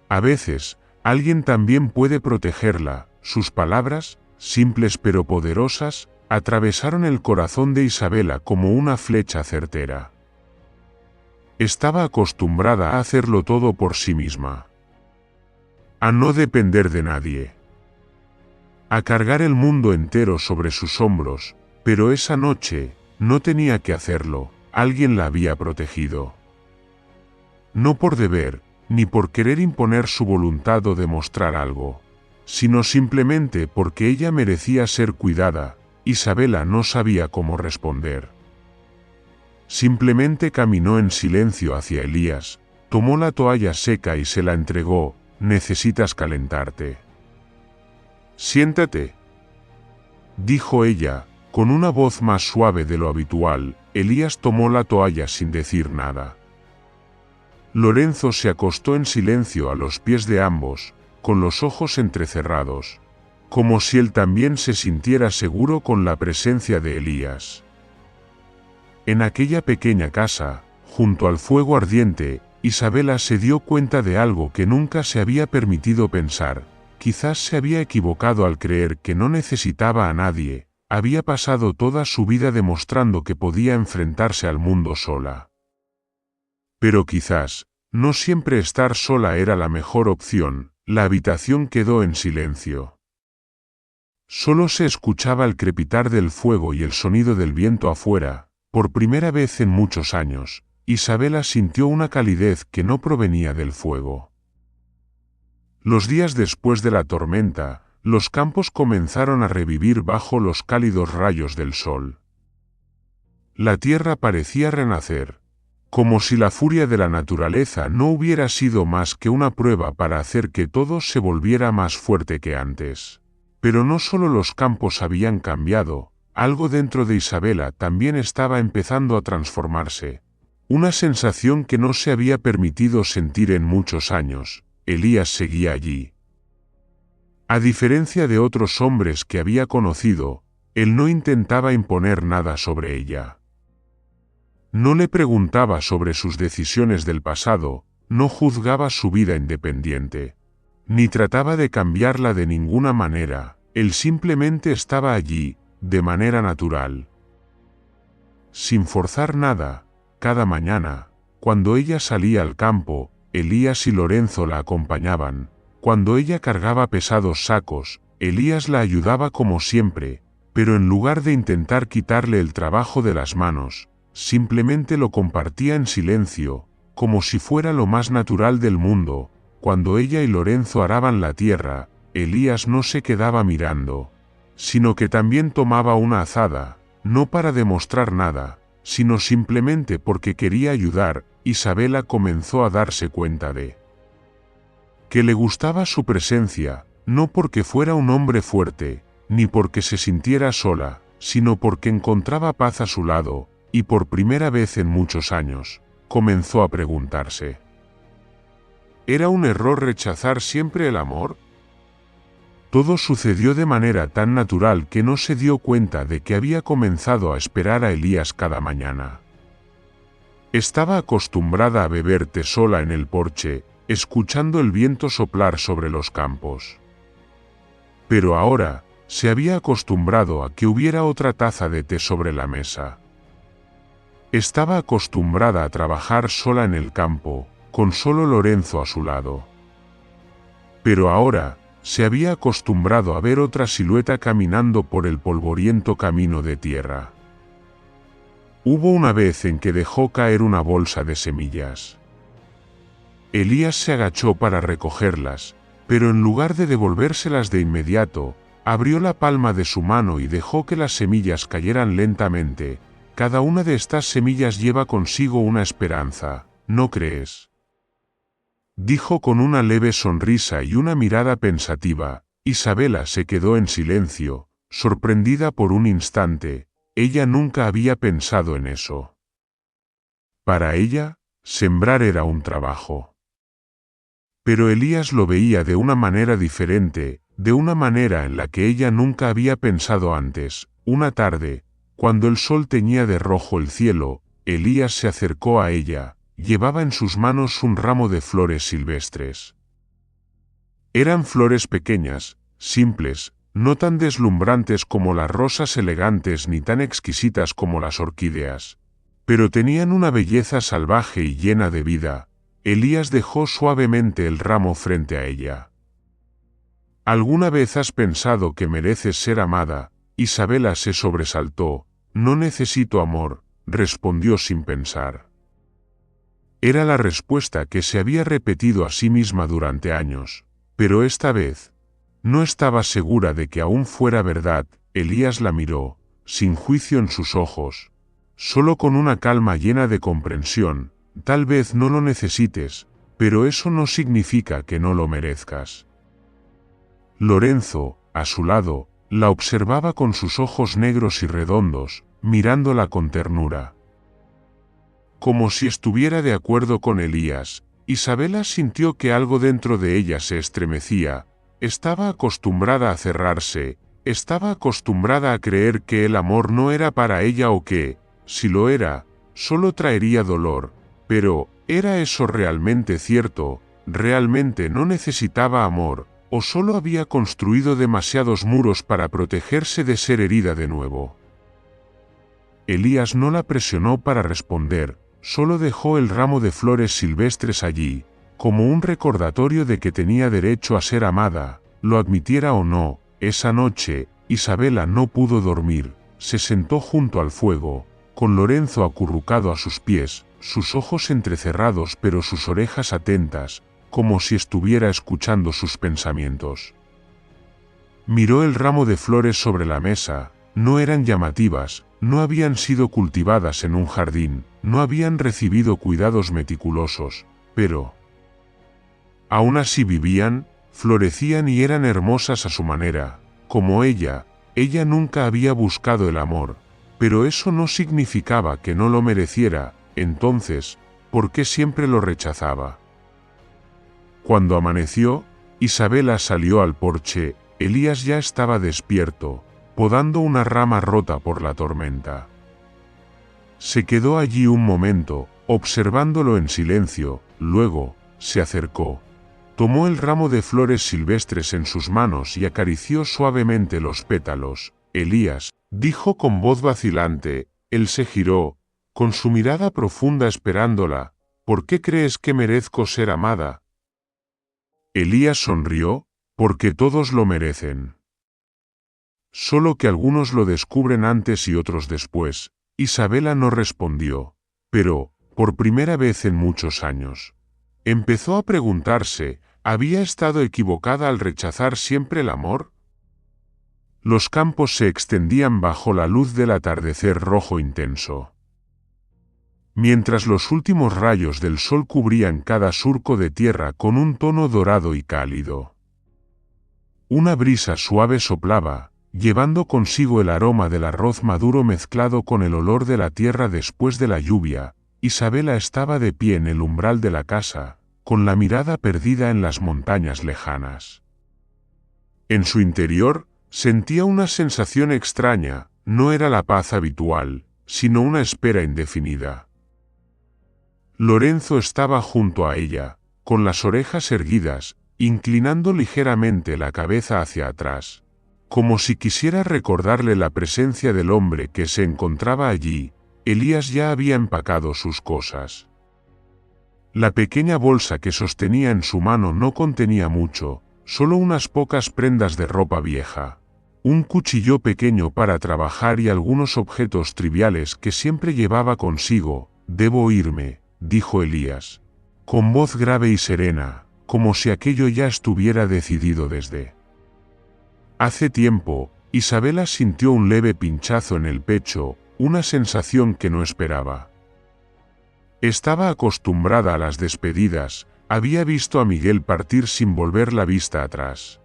A veces, alguien también puede protegerla. Sus palabras, simples pero poderosas, atravesaron el corazón de Isabela como una flecha certera. Estaba acostumbrada a hacerlo todo por sí misma, a no depender de nadie, a cargar el mundo entero sobre sus hombros, pero esa noche, no tenía que hacerlo. Alguien la había protegido. No por deber, ni por querer imponer su voluntad o demostrar algo, sino simplemente porque ella merecía ser cuidada. Isabela no sabía cómo responder. Simplemente caminó en silencio hacia Elías, tomó la toalla seca y se la entregó. Necesitas calentarte. Siéntate. dijo ella, con una voz más suave de lo habitual. Elías tomó la toalla sin decir nada. Lorenzo se acostó en silencio a los pies de ambos, con los ojos entrecerrados, como si él también se sintiera seguro con la presencia de Elías. En aquella pequeña casa, junto al fuego ardiente, Isabela se dio cuenta de algo que nunca se había permitido pensar. Quizás se había equivocado al creer que no necesitaba a nadie. Había pasado toda su vida demostrando que podía enfrentarse al mundo sola. Pero quizás, no siempre estar sola era la mejor opción. La habitación quedó en silencio. Solo se escuchaba el crepitar del fuego y el sonido del viento afuera. Por primera vez en muchos años, Isabela sintió una calidez que no provenía del fuego. Los días después de la tormenta, los campos comenzaron a revivir bajo los cálidos rayos del sol. La tierra parecía renacer, como si la furia de la naturaleza no hubiera sido más que una prueba para hacer que todo se volviera más fuerte que antes. Pero no solo los campos habían cambiado, algo dentro de Isabela también estaba empezando a transformarse. Una sensación que no se había permitido sentir en muchos años. Elías seguía allí. A diferencia de otros hombres que había conocido, él no intentaba imponer nada sobre ella. No le preguntaba sobre sus decisiones del pasado, no juzgaba su vida independiente, ni trataba de cambiarla de ninguna manera. Él simplemente estaba allí, de manera natural. Sin forzar nada, cada mañana, cuando ella salía al campo, Elías y Lorenzo la acompañaban. Cuando ella cargaba pesados sacos, Elías la ayudaba como siempre, pero en lugar de intentar quitarle el trabajo de las manos, simplemente lo compartía en silencio, como si fuera lo más natural del mundo. Cuando ella y Lorenzo araban la tierra, Elías no se quedaba mirando, sino que también tomaba una azada, no para demostrar nada, sino simplemente porque quería ayudar. Isabela comenzó a darse cuenta de que le gustaba su presencia, no porque fuera un hombre fuerte, ni porque se sintiera sola, sino porque encontraba paz a su lado, y por primera vez en muchos años, comenzó a preguntarse: ¿era un error rechazar siempre el amor? Todo sucedió de manera tan natural que no se dio cuenta de que había comenzado a esperar a Elías cada mañana. Estaba acostumbrada a beber té sola en el porche, escuchando el viento soplar sobre los campos. Pero ahora, se había acostumbrado a que hubiera otra taza de té sobre la mesa. Estaba acostumbrada a trabajar sola en el campo, con solo Lorenzo a su lado. Pero ahora, se había acostumbrado a ver otra silueta caminando por el polvoriento camino de tierra. Hubo una vez en que dejó caer una bolsa de semillas. Elías se agachó para recogerlas, pero en lugar de devolvérselas de inmediato, abrió la palma de su mano y dejó que las semillas cayeran lentamente. Cada una de estas semillas lleva consigo una esperanza, ¿no crees?, dijo con una leve sonrisa y una mirada pensativa. Isabela se quedó en silencio, sorprendida por un instante. Ella nunca había pensado en eso. Para ella, sembrar era un trabajo. Pero Elías lo veía de una manera diferente, de una manera en la que ella nunca había pensado antes. Una tarde, cuando el sol teñía de rojo el cielo, Elías se acercó a ella. Llevaba en sus manos un ramo de flores silvestres. Eran flores pequeñas, simples, no tan deslumbrantes como las rosas elegantes ni tan exquisitas como las orquídeas, pero tenían una belleza salvaje y llena de vida. Elías dejó suavemente el ramo frente a ella. ¿Alguna vez has pensado que mereces ser amada? Isabela se sobresaltó. No necesito amor, respondió sin pensar. Era la respuesta que se había repetido a sí misma durante años, pero esta vez no estaba segura de que aún fuera verdad. Elías la miró, sin juicio en sus ojos, solo con una calma llena de comprensión. Tal vez no lo necesites, pero eso no significa que no lo merezcas. Lorenzo, a su lado, La observaba con sus ojos negros y redondos, mirándola con ternura. Como si estuviera de acuerdo con Elías, Isabela sintió que algo dentro de ella se estremecía. Estaba acostumbrada a cerrarse, estaba acostumbrada a creer que el amor no era para ella o que, si lo era, solo traería dolor. Pero, ¿era eso realmente cierto? ¿Realmente no necesitaba amor, o solo había construido demasiados muros para protegerse de ser herida de nuevo? Elías no la presionó para responder, solo dejó el ramo de flores silvestres allí, como un recordatorio de que tenía derecho a ser amada, lo admitiera o no. Esa noche, Isabela no pudo dormir, se sentó junto al fuego, con Lorenzo acurrucado a sus pies, sus ojos entrecerrados pero sus orejas atentas, como si estuviera escuchando sus pensamientos. Miró el ramo de flores sobre la mesa, no eran llamativas, no habían sido cultivadas en un jardín, no habían recibido cuidados meticulosos, pero aún así vivían, florecían y eran hermosas a su manera, como ella nunca había buscado el amor, pero eso no significaba que no lo mereciera. Entonces, ¿por qué siempre lo rechazaba? Cuando amaneció, Isabela salió al porche. Elías ya estaba despierto, podando una rama rota por la tormenta. Se quedó allí un momento, observándolo en silencio, luego, se acercó. Tomó el ramo de flores silvestres en sus manos y acarició suavemente los pétalos. Elías, dijo con voz vacilante. Él se giró, con su mirada profunda esperándola. ¿Por qué crees que merezco ser amada? Elías sonrió, porque todos lo merecen. Solo que algunos lo descubren antes y otros después. Isabela no respondió, pero, por primera vez en muchos años, empezó a preguntarse, ¿había estado equivocada al rechazar siempre el amor? Los campos se extendían bajo la luz del atardecer rojo intenso. Mientras los últimos rayos del sol cubrían cada surco de tierra con un tono dorado y cálido. Una brisa suave soplaba, llevando consigo el aroma del arroz maduro mezclado con el olor de la tierra después de la lluvia. Isabela estaba de pie en el umbral de la casa, con la mirada perdida en las montañas lejanas. En su interior, sentía una sensación extraña, no era la paz habitual, sino una espera indefinida. Lorenzo estaba junto a ella, con las orejas erguidas, inclinando ligeramente la cabeza hacia atrás, como si quisiera recordarle la presencia del hombre que se encontraba allí. Elías ya había empacado sus cosas. La pequeña bolsa que sostenía en su mano no contenía mucho, solo unas pocas prendas de ropa vieja, un cuchillo pequeño para trabajar y algunos objetos triviales que siempre llevaba consigo. «Debo irme», dijo Elías, con voz grave y serena, como si aquello ya estuviera decidido desde hace tiempo. Isabela sintió un leve pinchazo en el pecho, una sensación que no esperaba. Estaba acostumbrada a las despedidas, había visto a Miguel partir sin volver la vista atrás.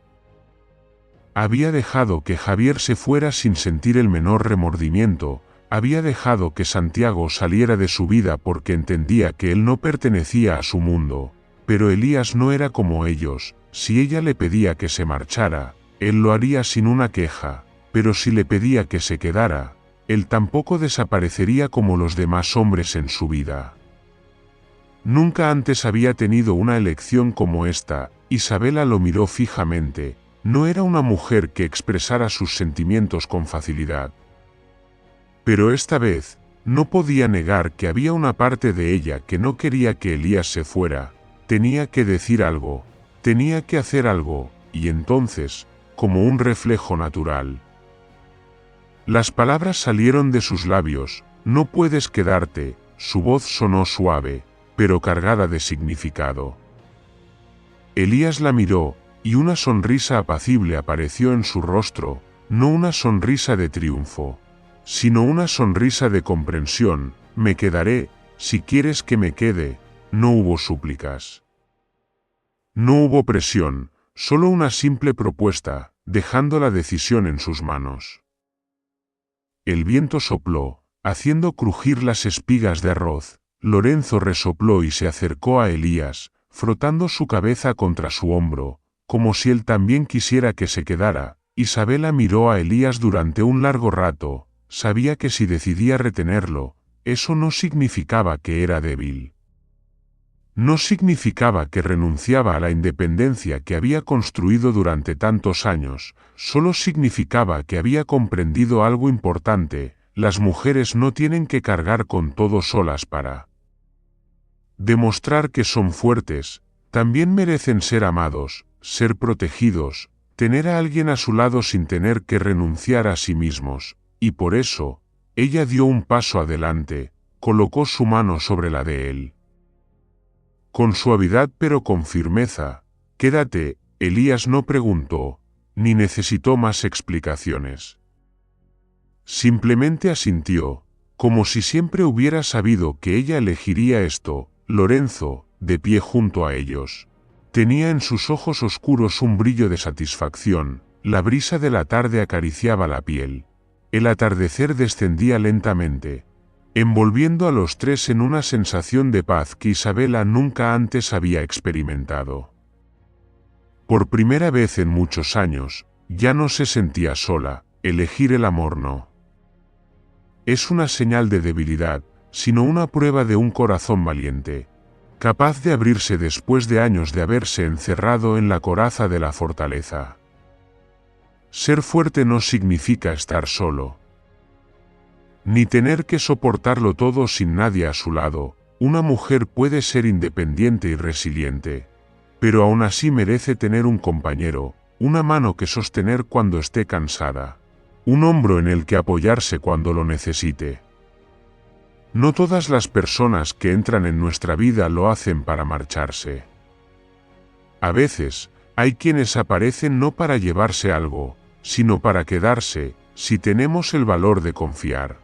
Había dejado que Javier se fuera sin sentir el menor remordimiento, había dejado que Santiago saliera de su vida porque entendía que él no pertenecía a su mundo. Pero Elías no era como ellos. Si ella le pedía que se marchara, él lo haría sin una queja, pero si le pedía que se quedara, él tampoco desaparecería como los demás hombres en su vida. Nunca antes había tenido una elección como esta. Isabela lo miró fijamente. No era una mujer que expresara sus sentimientos con facilidad. Pero esta vez, no podía negar que había una parte de ella que no quería que Elías se fuera. Tenía que decir algo, tenía que hacer algo, y entonces, como un reflejo natural, las palabras salieron de sus labios. «No puedes quedarte». Su voz sonó suave, pero cargada de significado. Elías la miró, y una sonrisa apacible apareció en su rostro, no una sonrisa de triunfo, sino una sonrisa de comprensión. «Me quedaré, si quieres que me quede». No hubo súplicas. No hubo presión, solo una simple propuesta. dejando la decisión en sus manos. El viento sopló, haciendo crujir las espigas de arroz. Lorenzo resopló y se acercó a Elías, frotando su cabeza contra su hombro, como si él también quisiera que se quedara. Isabela miró a Elías durante un largo rato. Sabía que si decidía retenerlo, eso no significaba que era débil. No significaba que renunciaba a la independencia que había construido durante tantos años, solo significaba que había comprendido algo importante: las mujeres no tienen que cargar con todo solas para demostrar que son fuertes. También merecen ser amados, ser protegidos, tener a alguien a su lado sin tener que renunciar a sí mismos, y por eso, ella dio un paso adelante, colocó su mano sobre la de él. Con suavidad pero con firmeza. «Quédate», Elías no preguntó, ni necesitó más explicaciones. Simplemente asintió, como si siempre hubiera sabido que ella elegiría esto. Lorenzo, de pie junto a ellos, tenía en sus ojos oscuros un brillo de satisfacción. La brisa de la tarde acariciaba la piel. El atardecer descendía lentamente, envolviendo a los tres en una sensación de paz que Isabela nunca antes había experimentado. Por primera vez en muchos años, ya no se sentía sola. Elegir el amor no es una señal de debilidad, sino una prueba de un corazón valiente, capaz de abrirse después de años de haberse encerrado en la coraza de la fortaleza. Ser fuerte no significa estar solo, ni tener que soportarlo todo sin nadie a su lado. Una mujer puede ser independiente y resiliente, pero aún así merece tener un compañero, una mano que sostener cuando esté cansada, un hombro en el que apoyarse cuando lo necesite. No todas las personas que entran en nuestra vida lo hacen para marcharse. A veces, hay quienes aparecen no para llevarse algo, sino para quedarse, si tenemos el valor de confiar.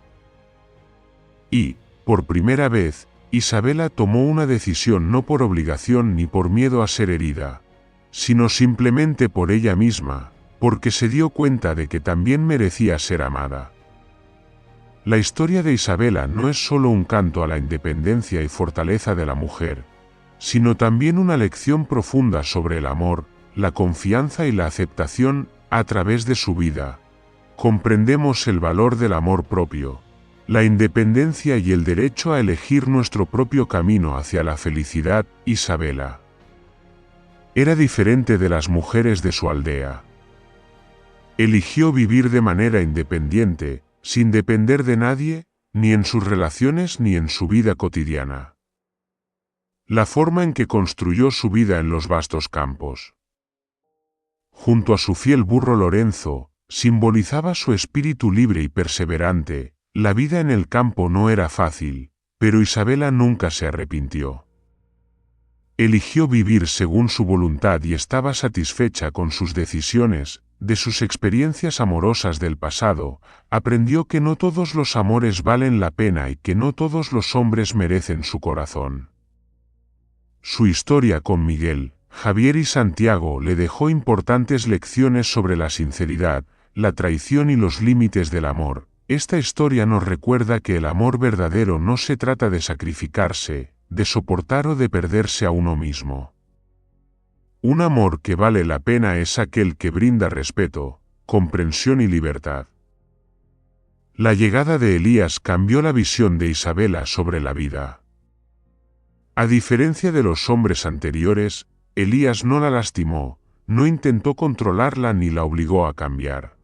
Y, por primera vez, Isabela tomó una decisión no por obligación ni por miedo a ser herida, sino simplemente por ella misma, porque se dio cuenta de que también merecía ser amada. La historia de Isabela no es solo un canto a la independencia y fortaleza de la mujer, sino también una lección profunda sobre el amor, la confianza y la aceptación. A través de su vida, comprendemos el valor del amor propio, la independencia y el derecho a elegir nuestro propio camino hacia la felicidad. Isabela era diferente de las mujeres de su aldea. Eligió vivir de manera independiente, sin depender de nadie, ni en sus relaciones ni en su vida cotidiana. La forma en que construyó su vida en los vastos campos, junto a su fiel burro Lorenzo, simbolizaba su espíritu libre y perseverante. La vida en el campo no era fácil, pero Isabela nunca se arrepintió. Eligió vivir según su voluntad y estaba satisfecha con sus decisiones. De sus experiencias amorosas del pasado, aprendió que no todos los amores valen la pena y que no todos los hombres merecen su corazón. Su historia con Miguel, Javier y Santiago le dejó importantes lecciones sobre la sinceridad, la traición y los límites del amor. Esta historia nos recuerda que el amor verdadero no se trata de sacrificarse, de soportar o de perderse a uno mismo. Un amor que vale la pena es aquel que brinda respeto, comprensión y libertad. La llegada de Elías cambió la visión de Isabela sobre la vida. A diferencia de los hombres anteriores, Elías no la lastimó, no intentó controlarla ni la obligó a cambiar.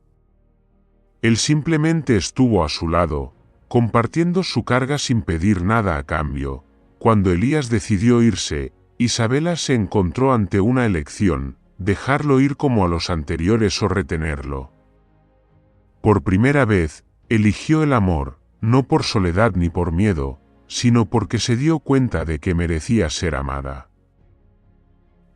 Él simplemente estuvo a su lado, compartiendo su carga sin pedir nada a cambio. Cuando Elías decidió irse, Isabela se encontró ante una elección: dejarlo ir como a los anteriores o retenerlo. Por primera vez, eligió el amor, no por soledad ni por miedo, sino porque se dio cuenta de que merecía ser amada.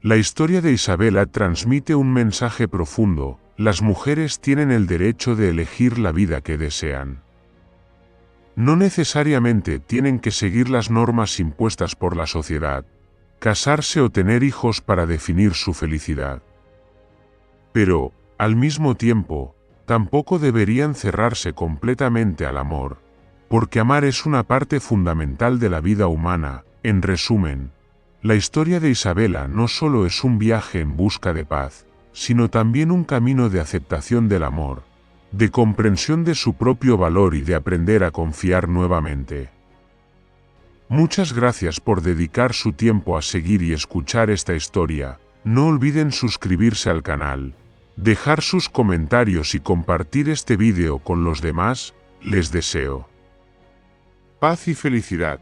La historia de Isabela transmite un mensaje profundo: las mujeres tienen el derecho de elegir la vida que desean. No necesariamente tienen que seguir las normas impuestas por la sociedad, casarse o tener hijos para definir su felicidad. Pero, Al mismo tiempo, tampoco deberían cerrarse completamente al amor, porque amar es una parte fundamental de la vida humana. En resumen, la historia de Isabela no solo es un viaje en busca de paz, sino también un camino de aceptación del amor, de comprensión de su propio valor y de aprender a confiar nuevamente. Muchas gracias por dedicar su tiempo a seguir y escuchar esta historia. No olviden suscribirse al canal, dejar sus comentarios y compartir este vídeo con los demás. Les deseo paz y felicidad.